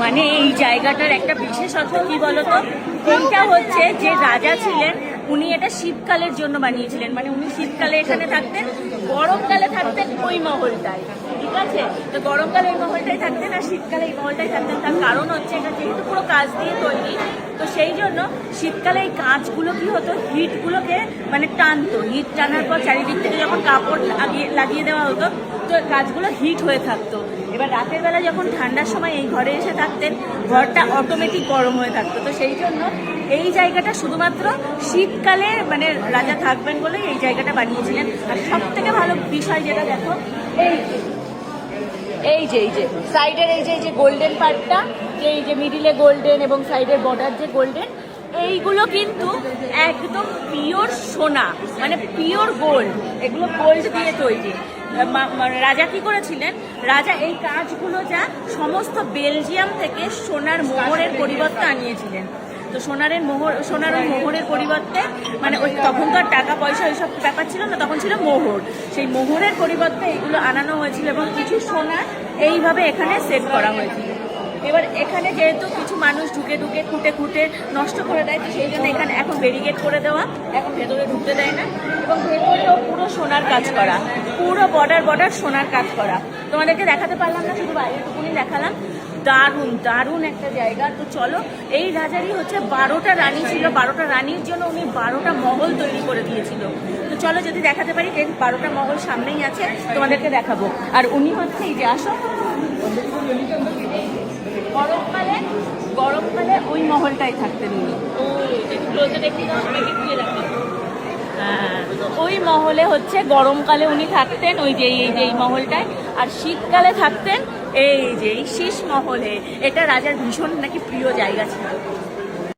মানে এই জায়গাটার একটা বিশেষত্ব কি বলতো, এইটা হচ্ছে যে রাজা ছিলেন উনি এটা শীতকালের জন্য বানিয়েছিলেন। মানে উনি শীতকালে এখানে থাকতেন, গরমকালে থাকতেন ওই মহলটায়, ঠিক আছে? তো গরমকালে এই মহলটাই থাকতেন আর শীতকালে এই মহলটাই থাকতেন। তার কারণ হচ্ছে এটা যেহেতু পুরো কাঁচ দিয়ে তৈরি, তো সেই জন্য শীতকালে এই কাঁচগুলো কি হতো, হিটগুলোকে মানে টানতো। হিট টানার পর চারিদিক থেকে যখন কাপড় লাগিয়ে দেওয়া হতো, তো কাঁচগুলো হিট হয়ে থাকতো। এবার রাতের বেলা যখন ঠান্ডার সময় এই ঘরে এসে থাকতেন, ঘরটা অটোমেটিক গরম হয়ে থাকতো। তো সেই জন্য এই জায়গাটা শুধুমাত্র শীতকালে মানে রাজা থাকবেন বলে এই জায়গাটা বানিয়েছিলেন। আর সব থেকে ভালো বিষয় যেটা দেখো, এই যে সাইডের এই যে গোল্ডেন পার্টটা, এই যে মিডিলে গোল্ডেন এবং সাইডের বর্ডার যে গোল্ডেন, এইগুলো কিন্তু একদম পিওর সোনা, মানে পিওর গোল্ড। এগুলো গোল্ড দিয়ে তৈরি। রাজা কি করেছিলেন, রাজা এই কাজগুলো যা সমস্ত বেলজিয়াম থেকে সোনার মোহরের পরিবর্তে আনিয়েছিলেন। তো সোনার মোহরের পরিবর্তে, মানে ওই তখন তো আর টাকা পয়সা ওইসব ব্যাপার ছিল না, তখন ছিল মোহর। সেই মোহরের পরিবর্তে এগুলো আনানো হয়েছিল এবং কিছু সোনা এইভাবে এখানে সেট করা হয়েছিল। এবার এখানে যেহেতু কিছু মানুষ ঢুকে খুঁটে নষ্ট করে দেয়, তো সেই জন্য এখানে এখন ব্যারিকেড করে দেওয়া, এখন ভেতরে ঢুকতে দেয় না। এবং ভেতরেও পুরো সোনার কাজ করা, পুরো বর্ডার সোনার কাজ করা। তোমাদেরকে দেখাতে পারলাম না, শুধু বাইরেটুকুনি দেখালাম। দারুণ একটা জায়গা। তো চলো, এই রাজারই হচ্ছে 12টা রানী ছিল, 12টা রানীর জন্য উনি 12টা মহল তৈরি করে দিয়েছিল। তো চলো যদি দেখাতে পারি, 12টা মহল সামনেই আছে, তোমাদেরকে দেখাবো। আর উনি হচ্ছে এই যে, আসো, গরমকালে ওই মহলটাই থাকতেন উনি। হ্যাঁ, ওই মহলে হচ্ছে গরমকালে উনি থাকতেন, ওই যে এই মহলটায়। আর শীতকালে থাকতেন এই যে শীষ মহলে। এটা রাজার ভীষণ নাকি প্রিয় জায়গা ছিল।